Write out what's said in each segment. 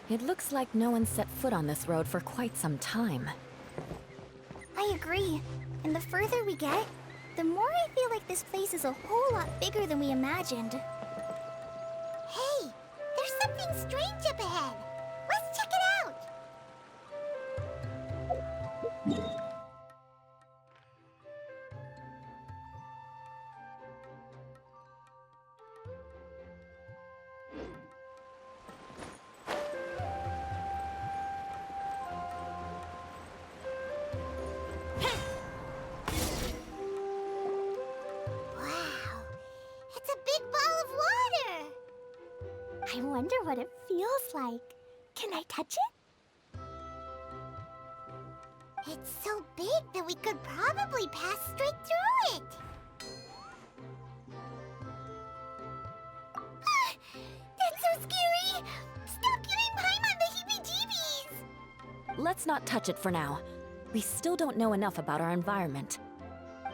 It looks like no one set foot on this road for quite some time. I agree. And the further we get, the more I feel like this place is a whole lot bigger than we imagined. Hey, there's something strange up ahead. Let's check it out. Wow, it's a big ball of water. I wonder what it feels like. Can I touch it? It's so big that we could probably pass straight through it. That's so scary! Stop giving Paimon the heebie-jeebies! Let's not touch it for now. We still don't know enough about our environment.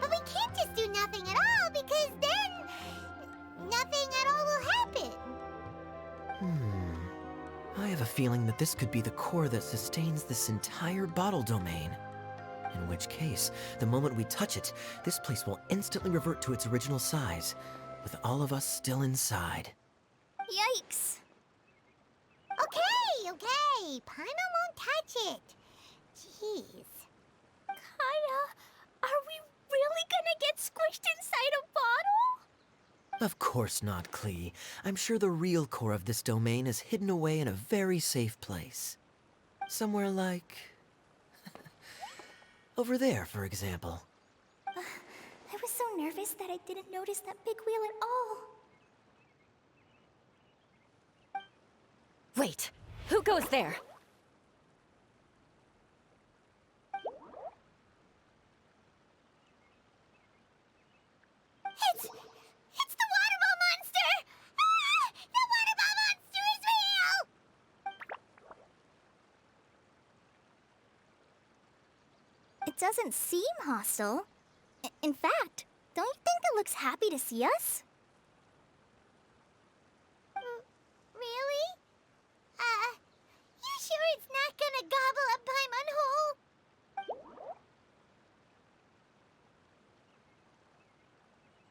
But we can't just do nothing at all, because then nothing at all will happen. I have a feeling that this could be the core that sustains this entire bottle domain. In which case, the moment we touch it, this place will instantly revert to its original size, with all of us still inside. Yikes. Okay. Paimon won't touch it. Jeez. Kaya, are we really gonna get squished inside a bottle? Of course not, Klee. I'm sure the real core of this domain is hidden away in a very safe place. Somewhere like... over there, for example. I was so nervous that I didn't notice that big wheel at all. Wait, who goes there? It's the water ball monster! Ah! The water ball monster is real! It doesn't seem hostile. In fact, don't you think it looks happy to see us? Really? You sure it's not gonna gobble up Paimon whole?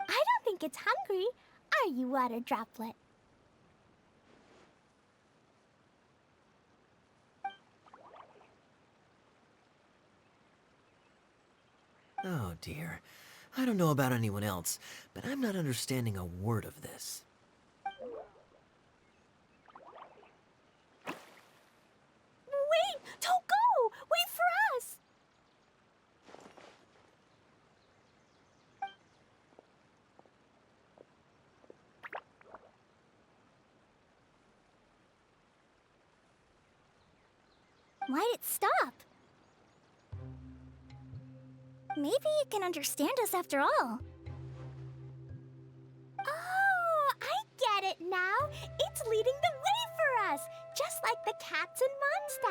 I don't think it's hungry. Are you, water droplet? Oh dear. I don't know about anyone else, but I'm not understanding a word of this. Wait! Don't go! Wait for us! Why'd it stop? Maybe it can understand us after all. Oh, I get it now. It's leading the way for us, just like the cats in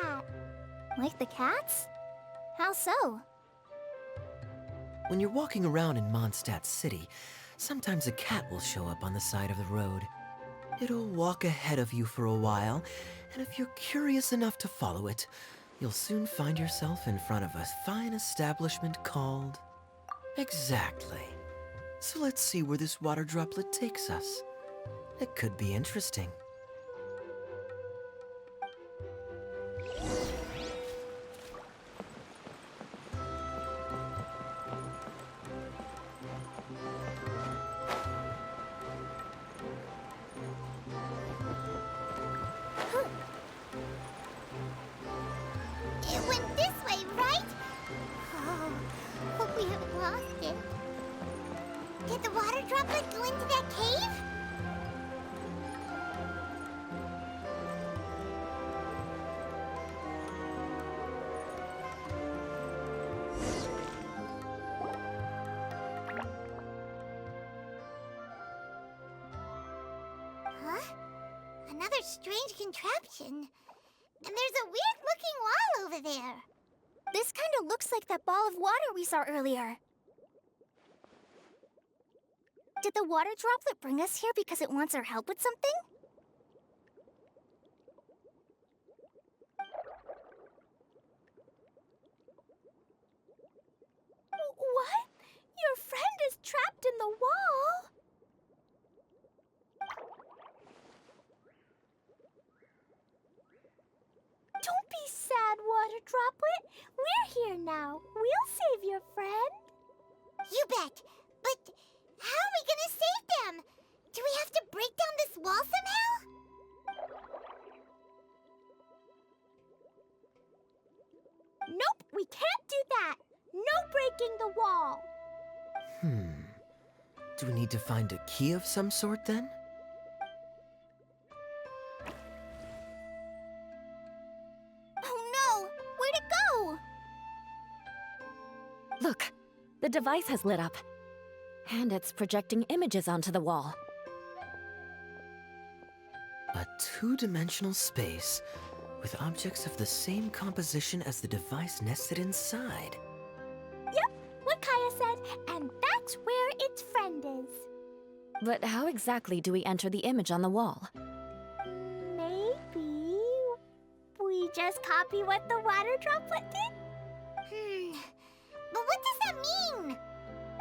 Mondstadt. Like the cats? How so? When you're walking around in Mondstadt City, sometimes a cat will show up on the side of the road. It'll walk ahead of you for a while, and if you're curious enough to follow it, you'll soon find yourself in front of a fine establishment called... Exactly. So let's see where this water droplet takes us. It could be interesting. It went this way, right? Oh, hope we haven't lost it. Did the water droplet go into that cave? Huh? Another strange contraption. And there's a weird-looking wall over there. This kind of looks like that ball of water we saw earlier. Did the water droplet bring us here because it wants our help with something? What? Your friend is trapped in the wall? Don't be sad, Water Droplet. We're here now. We'll save your friend. You bet. But how are we gonna save them? Do we have to break down this wall somehow? Nope, we can't do that. No breaking the wall. Do we need to find a key of some sort then? Oh no! Where'd it go? Look, the device has lit up. And it's projecting images onto the wall. A two-dimensional space with objects of the same composition as the device nested inside. Yep, what Kaya said, and that's where its friend is. But how exactly do we enter the image on the wall? Maybe we just copy what the water droplet did? But what does that mean?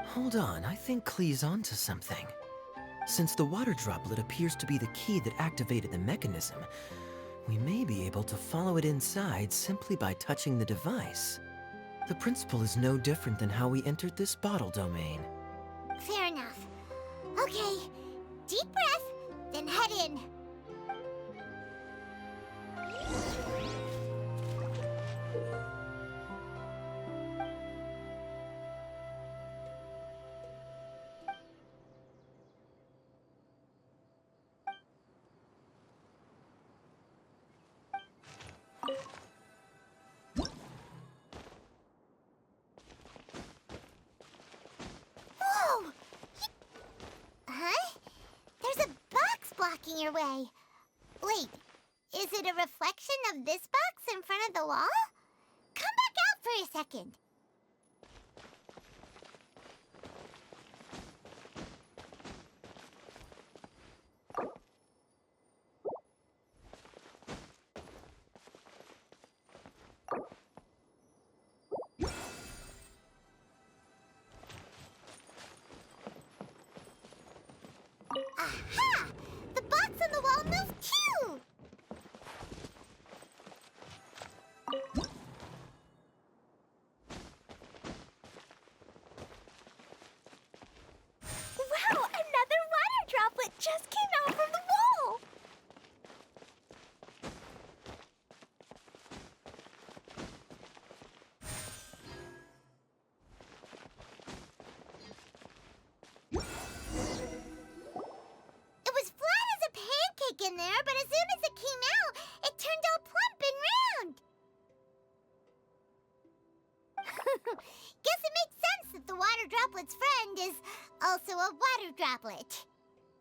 Hold on, I think Klee's onto something. Since the water droplet appears to be the key that activated the mechanism, we may be able to follow it inside simply by touching the device. The principle is no different than how we entered this bottle domain. Fair enough. Okay, deep breath, then head in. Whoa! Huh? There's a box blocking your way. Wait, is it a reflection of this box in front of the wall? Come back out for a second. Aha! The box on the wall moved too! Wow! Another water droplet just came out from the wall! It was flat as a pancake in there, but as soon as it came out, it turned all plump and round. Guess it makes sense that the water droplet's friend is also a water droplet.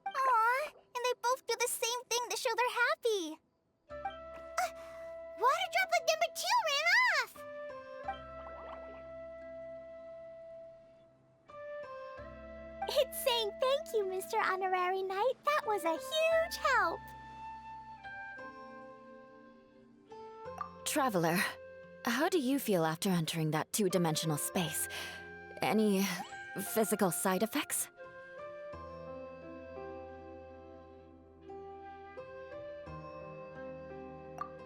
Aw, and they both do the same thing to show they're happy. Water droplet number 2 ran off! It's saying thank you, Mr. Honorary Knight. That was a huge help. Traveler, how do you feel after entering that two-dimensional space? Any physical side effects?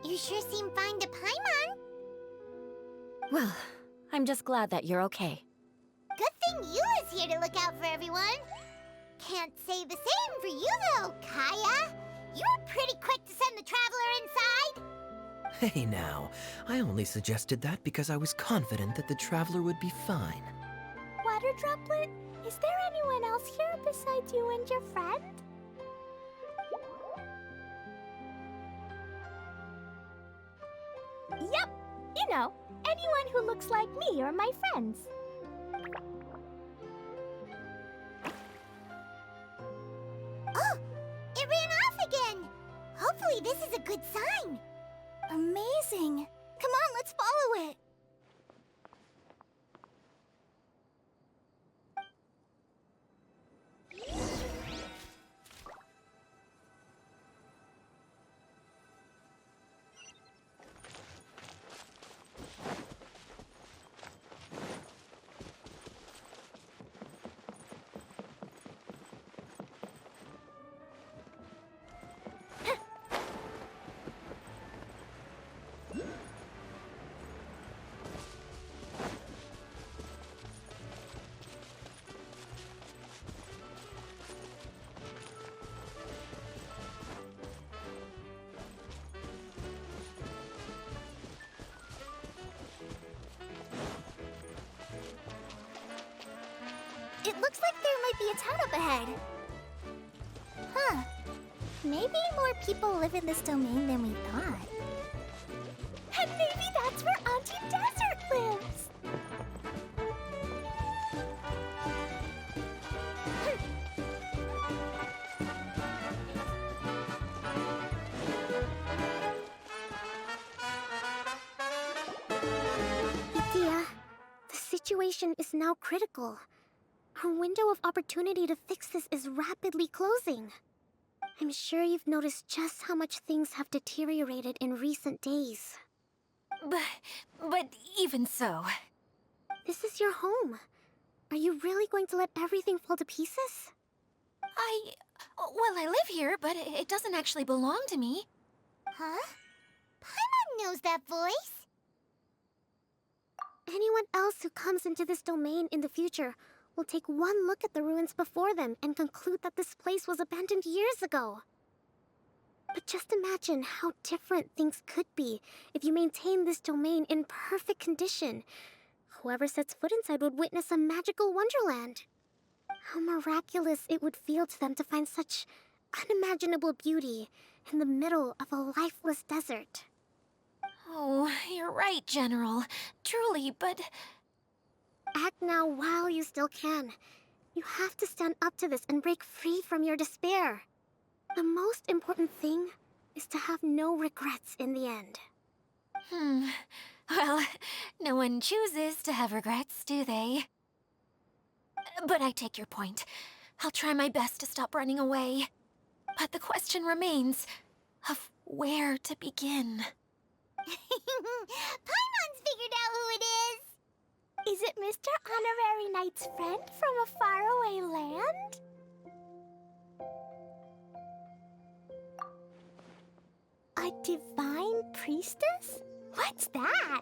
You sure seem fine to Paimon. Well, I'm just glad that you're okay. Good thing you is here to look out for everyone. Can't say the same for you, though, Kaya. You were pretty quick to send the traveler inside. Hey now, I only suggested that because I was confident that the traveler would be fine. Water Droplet, is there anyone else here besides you and your friend? Yep, you know, anyone who looks like me or my friends. Oh, it ran off again. Hopefully this is a good sign. Amazing. Come on, let's follow it. Looks like there might be a town up ahead. Huh. Maybe more people live in this domain than we thought. And maybe that's where Auntie Desert lives! Idea, the situation is now critical. Our window of opportunity to fix this is rapidly closing. I'm sure you've noticed just how much things have deteriorated in recent days. But even so... This is your home. Are you really going to let everything fall to pieces? Well, I live here, but it doesn't actually belong to me. Huh? Paimon knows that voice. Anyone else who comes into this domain in the future will take one look at the ruins before them and conclude that this place was abandoned years ago. But just imagine how different things could be if you maintain this domain in perfect condition. Whoever sets foot inside would witness a magical wonderland. How miraculous it would feel to them to find such unimaginable beauty in the middle of a lifeless desert. Oh, you're right, General. Truly, but... Act now while you still can. You have to stand up to this and break free from your despair. The most important thing is to have no regrets in the end. Well, no one chooses to have regrets, do they? But I take your point. I'll try my best to stop running away. But the question remains of where to begin. Paimon's figured out who it is! Is it Mr. Honorary Knight's friend from a faraway land? A divine priestess? What's that?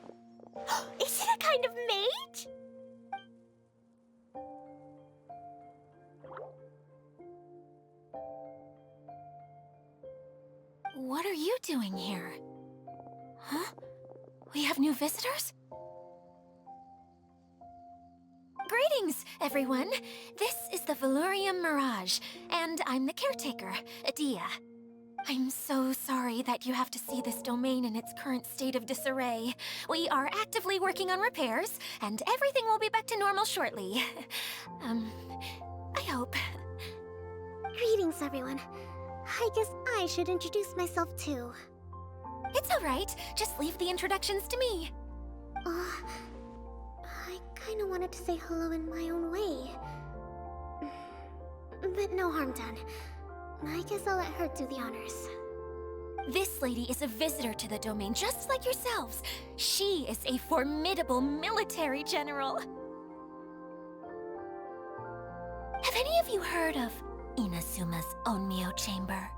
Is it a kind of mage? What are you doing here? Huh? We have new visitors? Greetings, everyone. This is the Valurium Mirage, and I'm the caretaker, Adia. I'm so sorry that you have to see this domain in its current state of disarray. We are actively working on repairs, and everything will be back to normal shortly. I hope. Greetings, everyone. I guess I should introduce myself too. It's all right. Just leave the introductions to me. I kinda wanted to say hello in my own way. But no harm done. I guess I'll let her do the honors. This lady is a visitor to the domain, just like yourselves. She is a formidable military general. Have any of you heard of Inasuma's Onmyo Chamber?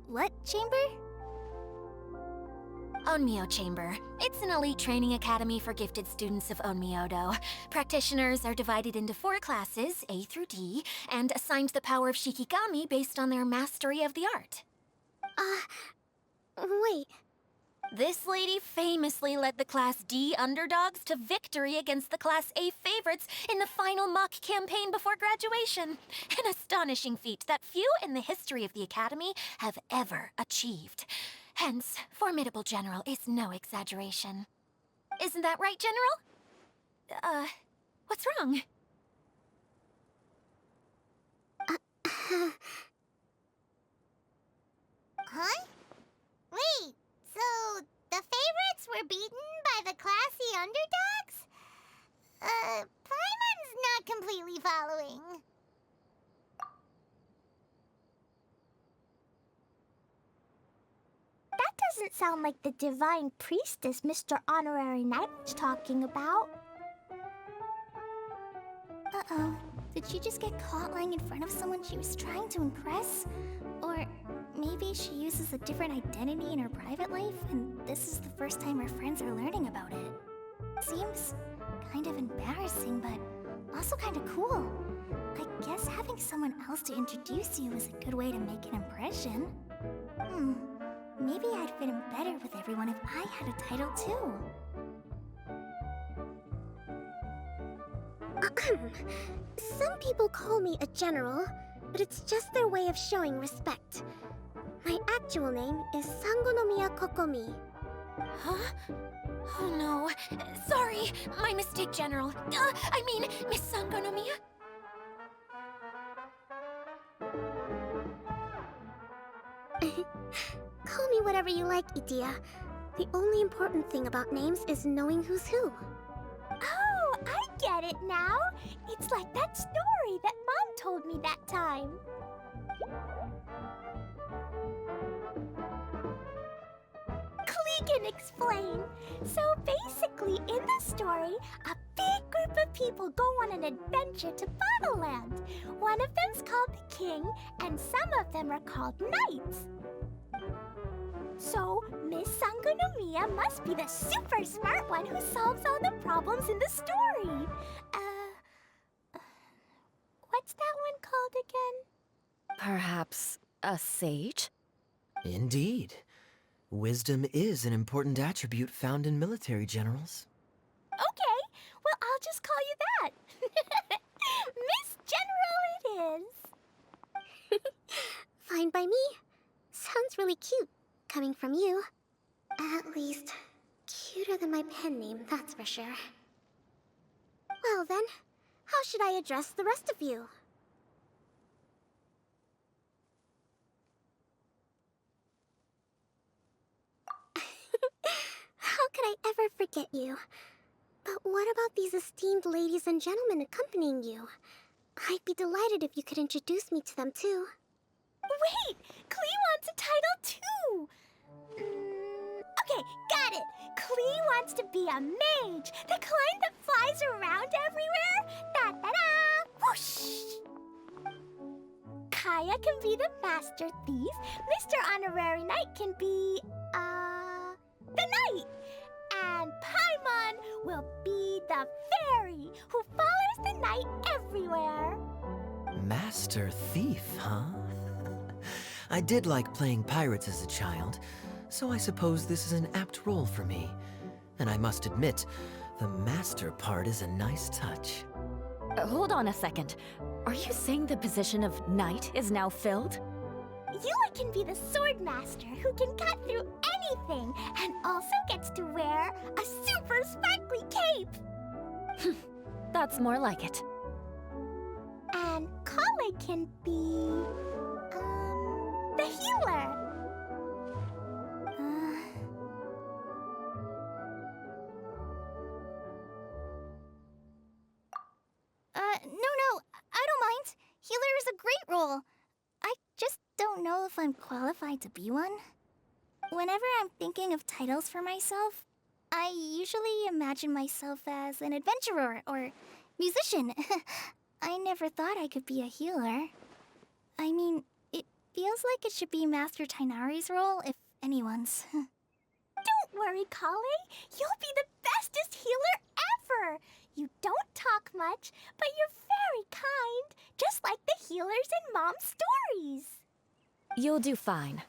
What chamber? Onmyo Chamber. It's an elite training academy for gifted students of Onmyodo. Practitioners are divided into 4 classes, A through D, and assigned the power of Shikigami based on their mastery of the art. Wait. This lady famously led the Class D underdogs to victory against the Class A favorites in the final mock campaign before graduation. An astonishing feat that few in the history of the Academy have ever achieved. Hence, formidable general is no exaggeration. Isn't that right, General? What's wrong? Huh? Wait, so the favorites were beaten by the classy underdogs? Paimon's not completely following. That doesn't sound like the divine priestess Mr. Honorary Knight was talking about. Uh-oh. Did she just get caught lying in front of someone she was trying to impress? Or maybe she uses a different identity in her private life, and this is the first time her friends are learning about it. Seems kind of embarrassing, but also kind of cool. I guess having someone else to introduce you is a good way to make an impression. Maybe I'd fit in better with everyone if I had a title too. Some people call me a general, but it's just their way of showing respect. My actual name is Sangonomiya Kokomi. Huh? Oh no. Sorry, my mistake, General. I mean, Miss Sangonomiya. Call me whatever you like, Idia. The only important thing about names is knowing who's who. Oh, I get it now. It's like that story that Mom told me that time. Klee can explain. So basically, in the story, a big group of people go on an adventure to Bottleland. One of them's called the King, and some of them are called Knights. So, Miss Sangonomiya must be the super smart one who solves all the problems in the story. What's that one called again? Perhaps a sage? Indeed. Wisdom is an important attribute found in military generals. Okay, well, I'll just call you that. Miss General it is. Fine by me. Sounds really cute, coming from you. At least, cuter than my pen name, that's for sure. Well then, how should I address the rest of you? How could I ever forget you? But what about these esteemed ladies and gentlemen accompanying you? I'd be delighted if you could introduce me to them too. Wait, Klee wants a title too. Okay, got it. Klee wants to be a mage, the kind that flies around everywhere. Da-da-da! Whoosh! Kaya can be the master thief. Mr. Honorary Knight can be, the knight. And Paimon will be the fairy who follows the knight everywhere. Master Thief, huh? I did like playing pirates as a child, so I suppose this is an apt role for me. And I must admit, the master part is a nice touch. Hold on a second. Are you saying the position of knight is now filled? Yula can be the sword master who can cut through anything and also gets to wear a super sparkly cape. That's more like it. And Kale can be, the healer. No, I don't mind. Healer is a great role. I just don't know if I'm qualified to be one. Whenever I'm thinking of titles for myself, I usually imagine myself as an adventurer or musician. I never thought I could be a healer. I mean, it feels like it should be Master Tainari's role, if anyone's. Don't worry, Kale. You'll be the bestest healer ever! You don't talk much, but you're very kind, just like the healers in Mom's stories. You'll do fine.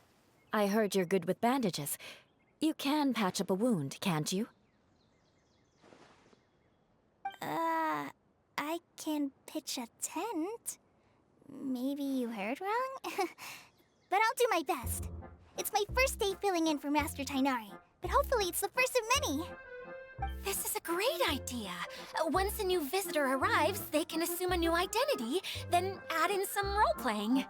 I heard you're good with bandages. You can patch up a wound, can't you? I can pitch a tent. Maybe you heard wrong? But I'll do my best. It's my first day filling in for Master Tainari, but hopefully it's the first of many. This is a great idea. Once a new visitor arrives, they can assume a new identity, then add in some role-playing.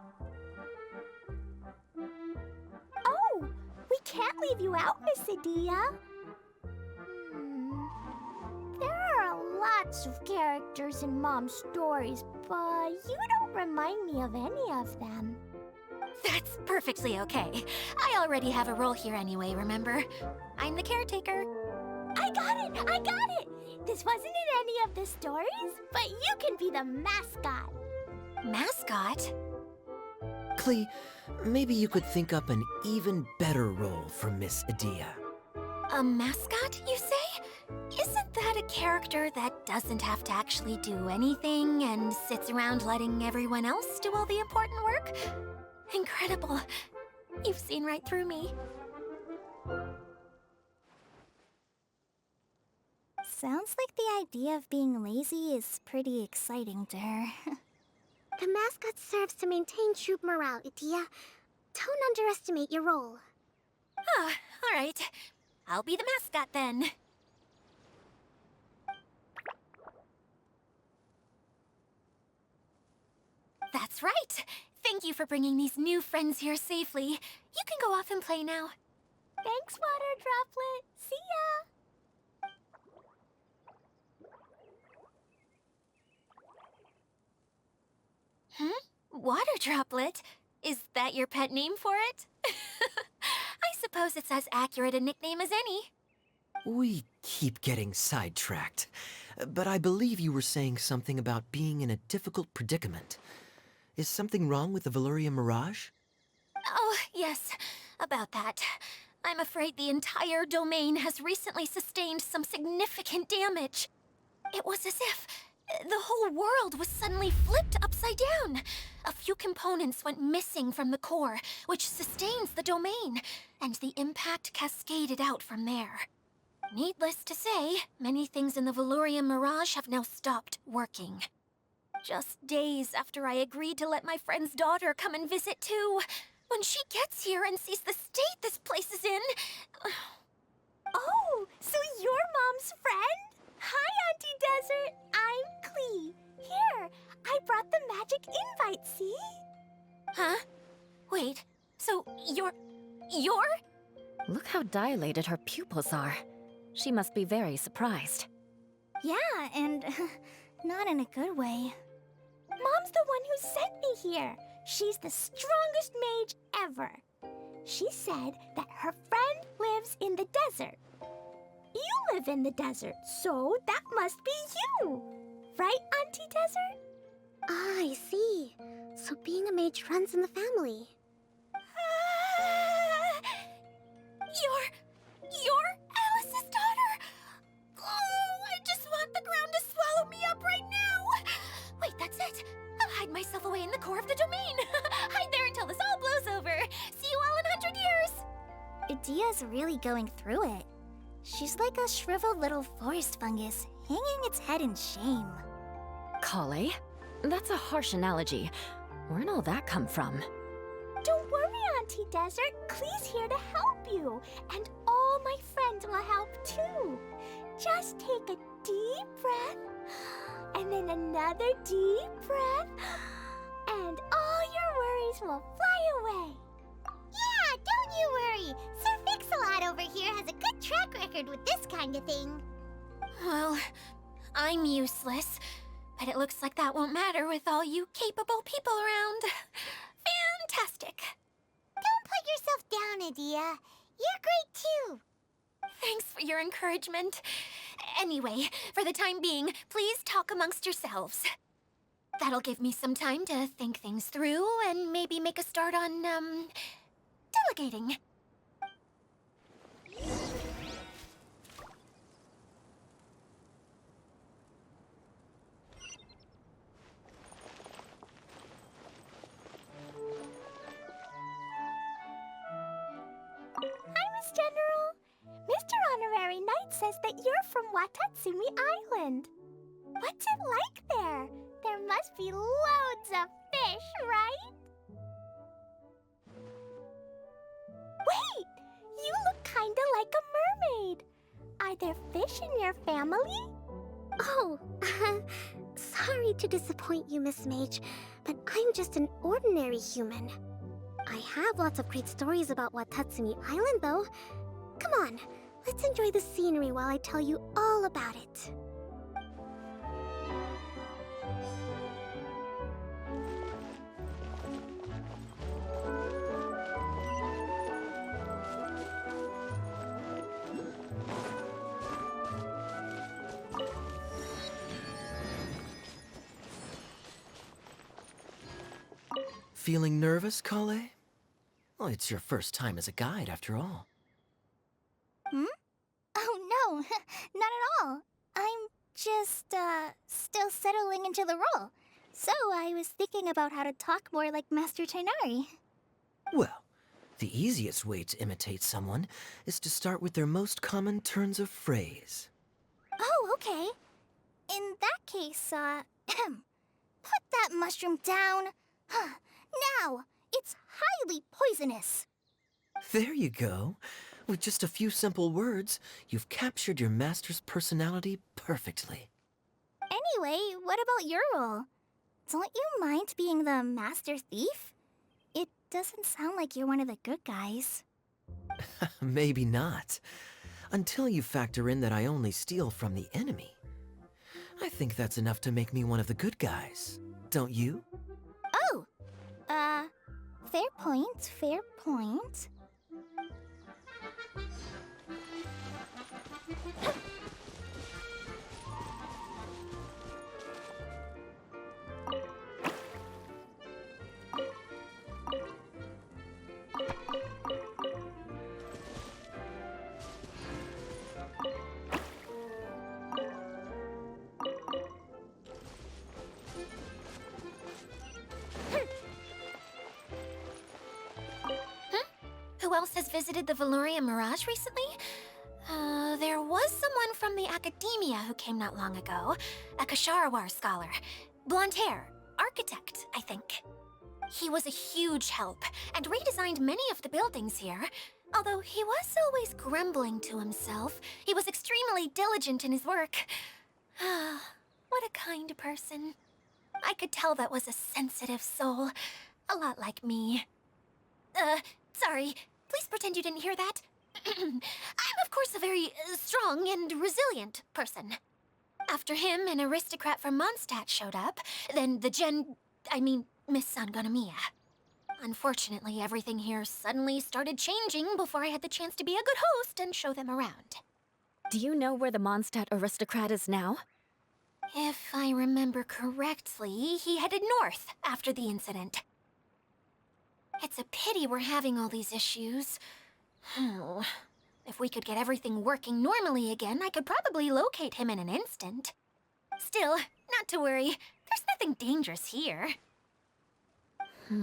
Oh, we can't leave you out, Miss Adia. There are lots of characters in Mom's stories, but you don't remind me of any of them. That's perfectly okay. I already have a role here anyway, remember? I'm the caretaker. I got it! This wasn't in any of the stories, but you can be the mascot. Mascot? Klee, maybe you could think up an even better role for Miss Adia. A mascot, you say? Isn't that a character that doesn't have to actually do anything and sits around letting everyone else do all the important work? Incredible. You've seen right through me. Sounds like the idea of being lazy is pretty exciting to her. The mascot serves to maintain troop morale, Idia. Don't underestimate your role. Ah, all right. I'll be the mascot then. That's right. Thank you for bringing these new friends here safely. You can go off and play now. Thanks, Water Droplet. See ya! Water Droplet? Is that your pet name for it? I suppose it's as accurate a nickname as any. We keep getting sidetracked, but I believe you were saying something about being in a difficult predicament. Is something wrong with the Veluria Mirage? Oh, yes, about that. I'm afraid the entire domain has recently sustained some significant damage. It was as if the whole world was suddenly flipped upside down. A few components went missing from the core, which sustains the domain, and the impact cascaded out from there. Needless to say, many things in the Veluria Mirage have now stopped working. Just days after I agreed to let my friend's daughter come and visit too. When she gets here and sees the state this place is in... Oh, so you're Mom's friend? Hi, Auntie Desert. I'm Klee. Here, I brought the magic invite, see? Huh? Wait, so you're... Look how dilated her pupils are. She must be very surprised. Yeah, and not in a good way. Mom's the one who sent me here. She's the strongest mage ever. She said that her friend lives in the desert. You live in the desert, so that must be you. Right, Auntie Desert? Ah, I see. So being a mage runs in the family. You're Alice's daughter? Oh, I just want the ground to swallow me up right now. Wait, that's it. I'll hide myself away in the core of the domain. Hide there until this all blows over. See you all in 100 years. Idia's really going through it. She's like a shriveled little forest fungus, hanging its head in shame. Kale? That's a harsh analogy. Where'd all that come from? Don't worry, Auntie Desert. Klee's here to help you. And all my friends will help too. Just take a deep breath, and then another deep breath, and all your worries will fly away. Yeah, don't you worry. Sir Fix-a-Lot over here has a good track record with this kind of thing. Well, I'm useless, but it looks like that won't matter with all you capable people around. Fantastic. Don't put yourself down, Adia. You're great too. Thanks for your encouragement. Anyway, for the time being, please talk amongst yourselves. That'll give me some time to think things through and maybe make a start on, delegating. Hi, Miss General. Mr. Honorary Knight says that you're from Watatsumi Island. What's it like there? There must be loads of fish, right? Wait! You look kinda like a mermaid. Are there fish in your family? Oh, sorry to disappoint you, Miss Mage, but I'm just an ordinary human. I have lots of great stories about Watatsumi Island, though. Come on, let's enjoy the scenery while I tell you all about it. Feeling nervous, Kale? Well, it's your first time as a guide, after all. Oh, no, not at all. I'm just, still settling into the role. So I was thinking about how to talk more like Master Tighnari. Well, the easiest way to imitate someone is to start with their most common turns of phrase. Oh, okay. In that case, put that mushroom down. Now, it's highly poisonous. There you go. With just a few simple words, you've captured your master's personality perfectly. Anyway, what about your role? Don't you mind being the master thief? It doesn't sound like you're one of the good guys. Maybe not. Until you factor in that I only steal from the enemy. I think that's enough to make me one of the good guys. Don't you? Oh! Fair point, fair point. Who else has visited the Veloria Mirage recently? There was someone from the academia who came not long ago. A Kasharawar scholar. Blonde hair. Architect, I think. He was a huge help, and redesigned many of the buildings here. Although he was always grumbling to himself, he was extremely diligent in his work. What a kind person. I could tell that was a sensitive soul. A lot like me. Sorry. Please pretend you didn't hear that. I'm, of course, a very strong and resilient person. After him, an aristocrat from Mondstadt showed up, then Miss Sangonomiya. Unfortunately, everything here suddenly started changing before I had the chance to be a good host and show them around. Do you know where the Mondstadt aristocrat is now? If I remember correctly, he headed north after the incident. It's a pity we're having all these issues. If we could get everything working normally again, I could probably locate him in an instant. Still, not to worry. There's nothing dangerous here. Hey,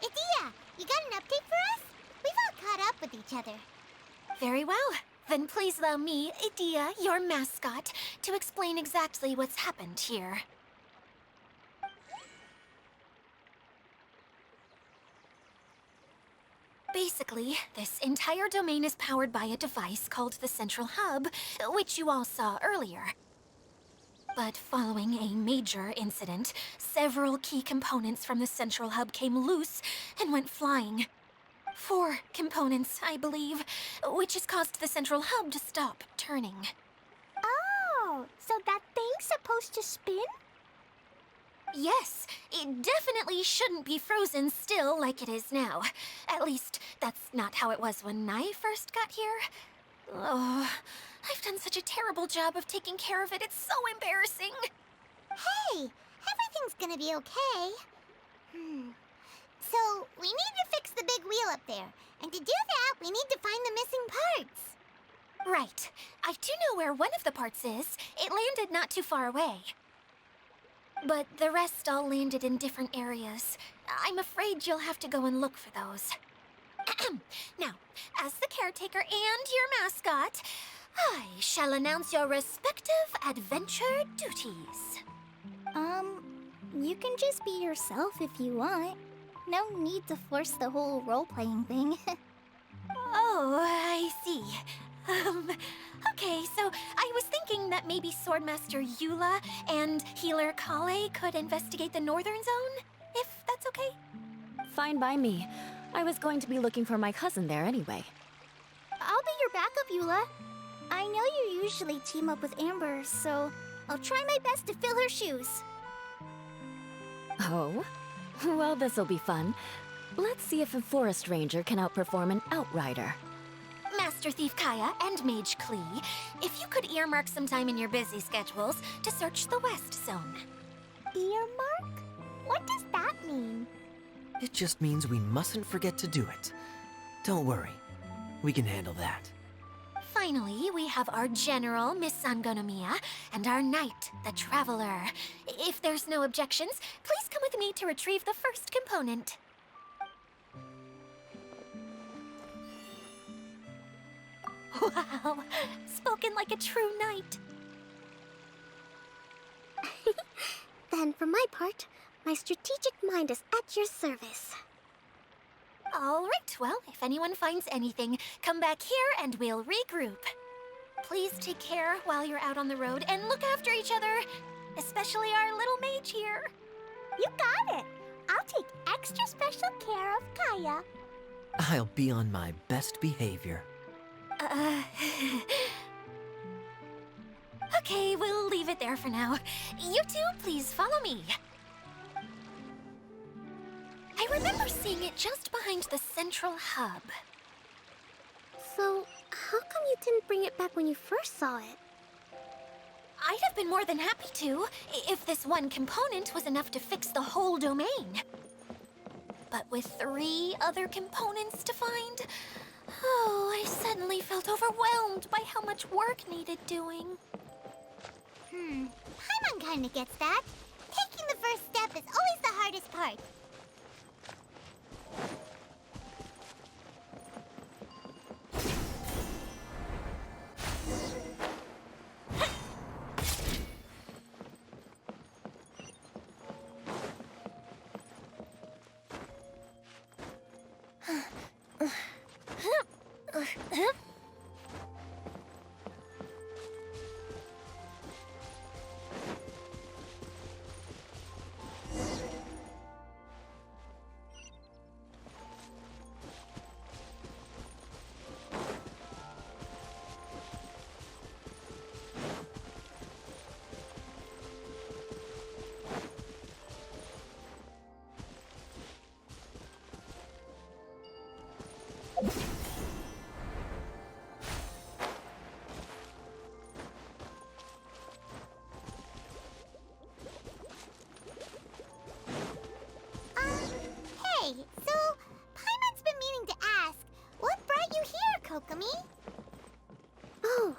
Idia, you got an update for us? We've all caught up with each other. Very well. Then please allow me, Idia, your mascot, to explain exactly what's happened here. Basically, this entire domain is powered by a device called the Central Hub, which you all saw earlier. But following a major incident, several key components from the Central Hub came loose and went flying. 4 components, I believe, which has caused the Central Hub to stop turning. Oh, so that thing's supposed to spin? Yes, it definitely shouldn't be frozen still like it is now. At least, that's not how it was when I first got here. Oh, I've done such a terrible job of taking care of it. It's so embarrassing. Hey, everything's gonna be okay. So, we need to fix the big wheel up there. And to do that, we need to find the missing parts. Right. I do know where one of the parts is. It landed not too far away. But the rest all landed in different areas. I'm afraid you'll have to go and look for those. Now, as the caretaker and your mascot, I shall announce your respective adventure duties. You can just be yourself if you want. No need to force the whole role-playing thing. Oh, I see. Okay, so I was thinking that maybe Swordmaster Eula and Healer Kale could investigate the Northern Zone, if that's okay? Fine by me. I was going to be looking for my cousin there anyway. I'll be your backup, Eula. I know you usually team up with Amber, so I'll try my best to fill her shoes. Oh? Well, this'll be fun. Let's see if a forest ranger can outperform an outrider. Master Thief Kaya and Mage Klee, if you could earmark some time in your busy schedules to search the West Zone. Earmark? What does that mean? It just means we mustn't forget to do it. Don't worry. We can handle that. Finally, we have our General, Miss Sangonomiya, and our Knight, the Traveler. If there's no objections, please come with me to retrieve the first component. Wow, spoken like a true knight. Then, for my part, my strategic mind is at your service. All right, well, if anyone finds anything, come back here and we'll regroup. Please take care while you're out on the road and look after each other, especially our little mage here. You got it. I'll take extra special care of Kaya. I'll be on my best behavior. Okay, we'll leave it there for now. You two, please follow me. I remember seeing it just behind the central hub. So, how come you didn't bring it back when you first saw it? I'd have been more than happy to, if this one component was enough to fix the whole domain. But with 3 other components to find, I suddenly felt overwhelmed by how much work needed doing. Paimon kinda gets that. Taking the first step is always the hardest part. Hey, so Paimon's been meaning to ask, what brought you here, Kokomi? Oh,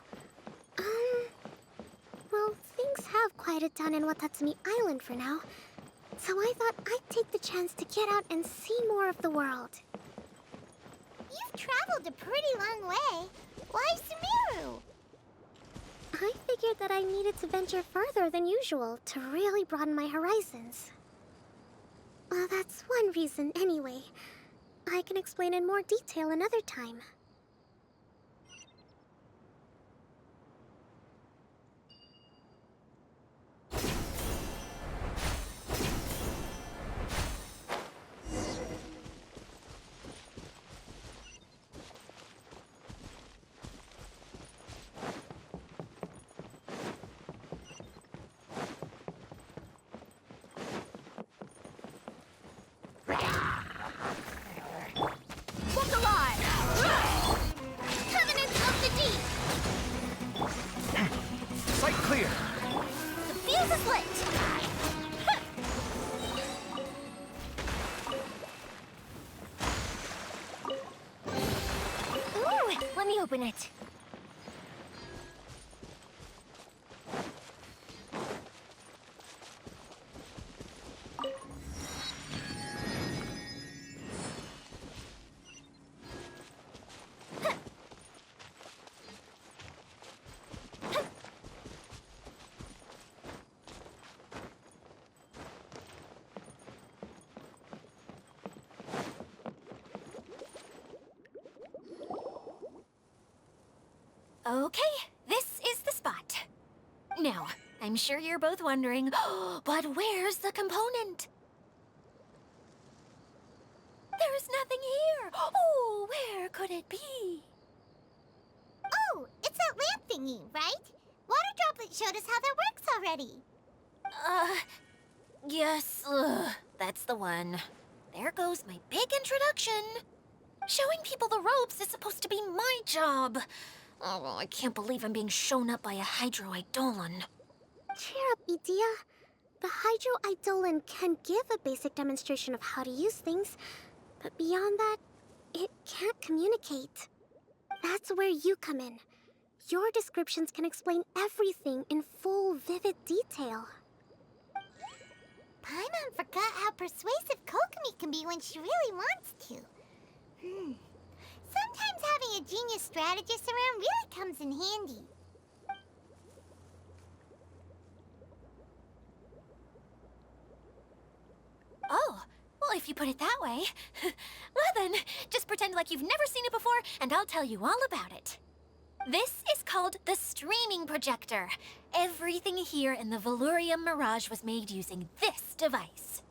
well, things have quieted down in Watatsumi Island for now. So I thought I'd take the chance to get out and see more of the world. You've traveled a pretty long way. Why Sumeru? I figured that I needed to venture further than usual to really broaden my horizons. Well, that's one reason anyway. I can explain in more detail another time. Look alive! Covenant of the Deep! Sight clear. The fuse is lit! Ooh, let me open it. Okay, this is the spot. Now, I'm sure you're both wondering, but where's the component? There's nothing here. Oh, where could it be? Oh, it's that lamp thingy, right? Water Droplet showed us how that works already. Yes, that's the one. There goes my big introduction. Showing people the ropes is supposed to be my job. Oh, I can't believe I'm being shown up by a Hydro Eidolon. Cheer up, Edea. The Hydro Eidolon can give a basic demonstration of how to use things, but beyond that, it can't communicate. That's where you come in. Your descriptions can explain everything in full, vivid detail. Paimon forgot how persuasive Kokomi can be when she really wants to. Sometimes having a genius strategist around really comes in handy. Oh, well, if you put it that way. Well then, just pretend like you've never seen it before, and I'll tell you all about it. This is called the streaming projector. Everything here in the Valurium Mirage was made using this device.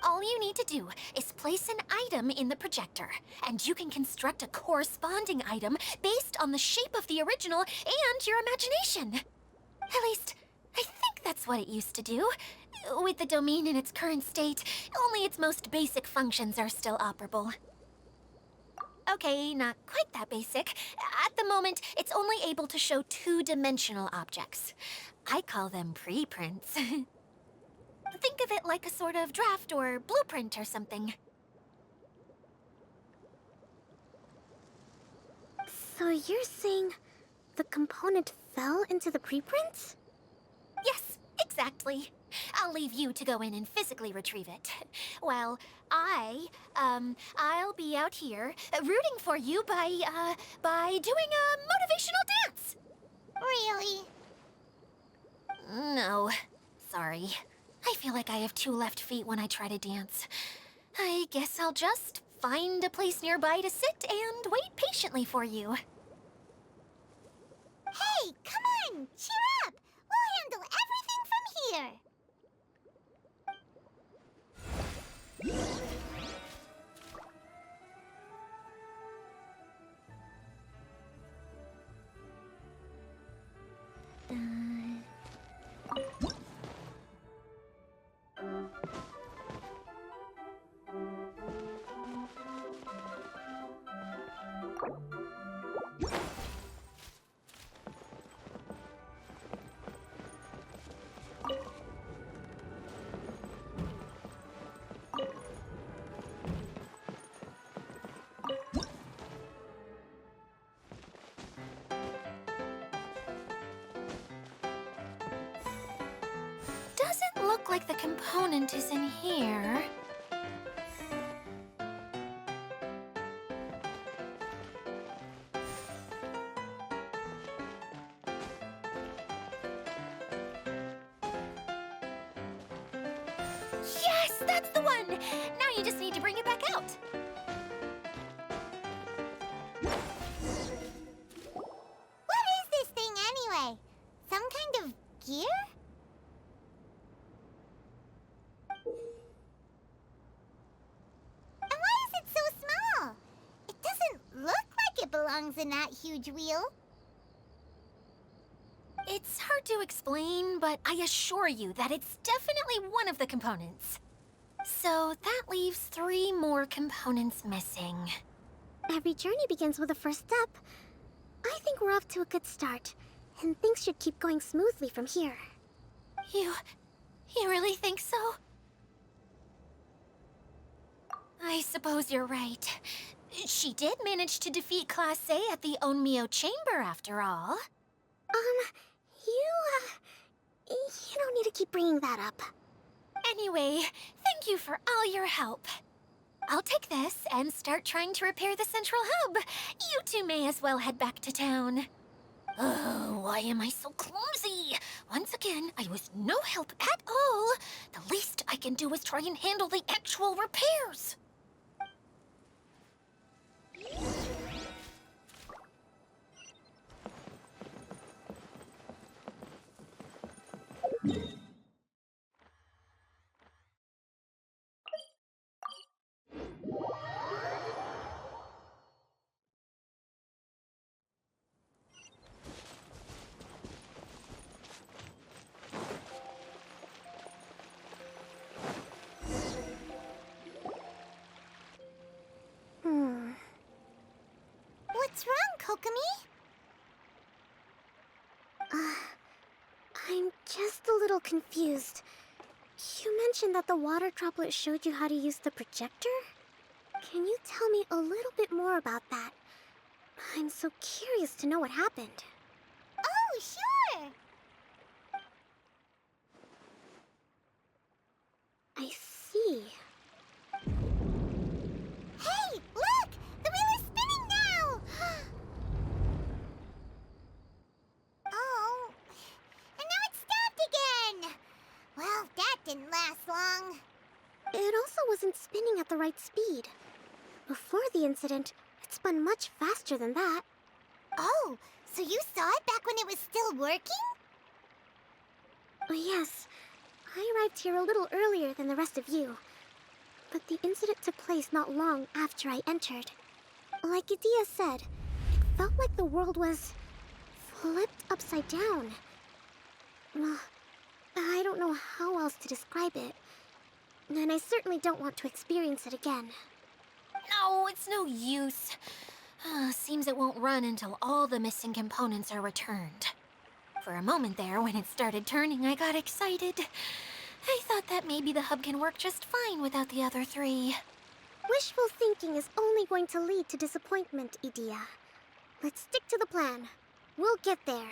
All you need to do is place an item in the projector, and you can construct a corresponding item based on the shape of the original and your imagination. At least, I think that's what it used to do. With the domain in its current state, only its most basic functions are still operable. Okay, not quite that basic. At the moment, it's only able to show two-dimensional objects. I call them preprints. Think of it like a sort of draft or blueprint or something. So you're saying the component fell into the preprints? Yes, exactly. I'll leave you to go in and physically retrieve it. While I'll be out here rooting for you by doing a motivational dance. Really? No, sorry. I feel like I have two left feet when I try to dance. I guess I'll just find a place nearby to sit and wait patiently for you. Hey, come on! Cheer up! We'll handle everything from here! Doesn't look like the component is in here. Yes, that's the one! Now you just need to bring it back out. What is this thing anyway? Some kind of gear? And why is it so small? It doesn't look like it belongs in that huge wheel. It's hard to explain, but I assure you that it's definitely one of the components. So that leaves 3 more components missing. Every journey begins with a first step. I think we're off to a good start, and things should keep going smoothly from here. You really think so? I suppose you're right. She did manage to defeat Class A at the Onmyo Chamber, after all. You don't need to keep bringing that up. Anyway, thank you for all your help. I'll take this and start trying to repair the central hub. You two may as well head back to town. Oh, why am I so clumsy? Once again, I was no help at all. The least I can do is try and handle the actual repairs. What's wrong, Kokomi? I'm just a little confused. You mentioned that the water droplet showed you how to use the projector? Can you tell me a little bit more about that? I'm so curious to know what happened. Oh, sure! I see. Hey, look! The wheel is spinning now! this long. It also wasn't spinning at the right speed. Before the incident, it spun much faster than that. Oh, so you saw it back when it was still working? Yes, I arrived here a little earlier than the rest of you. But the incident took place not long after I entered. Like Idia said, it felt like the world was flipped upside down. Well, I don't know how else to describe it. And I certainly don't want to experience it again. No, it's no use. Seems it won't run until all the missing components are returned. For a moment there, when it started turning, I got excited. I thought that maybe the hub can work just fine without the other three. Wishful thinking is only going to lead to disappointment, Idia. Let's stick to the plan. We'll get there.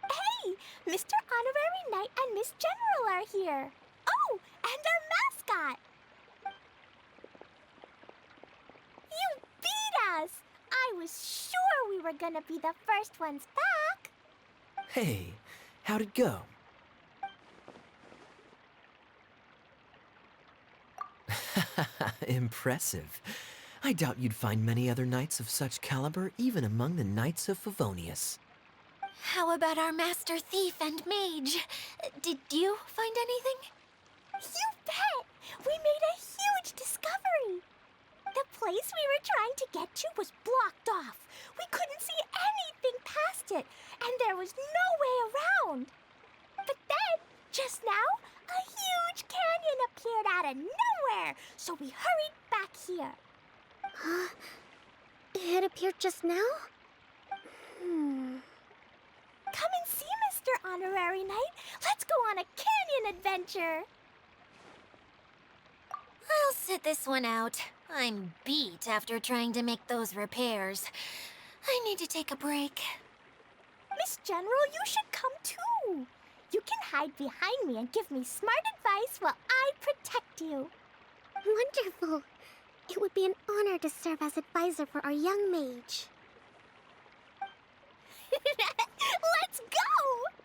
Hey, Mr. Honorary Knight and Miss General are here. Oh, and our mascot. You beat us! I was sure we were gonna be the first ones back. Hey, how'd it go? Impressive. I doubt you'd find many other knights of such caliber even among the Knights of Favonius. How about our master thief and mage? Did you find anything? You bet! We made a huge discovery. The place we were trying to get to was blocked off. We couldn't see anything past it, and there was no way around. But then, just now, a huge canyon appeared out of nowhere, so we hurried back here. It appeared just now? Come and see, Mr. Honorary Knight. Let's go on a canyon adventure. I'll sit this one out. I'm beat after trying to make those repairs. I need to take a break. Miss General, you should come too. You can hide behind me and give me smart advice while I protect you. Wonderful. It would be an honor to serve as advisor for our young mage. Let's go!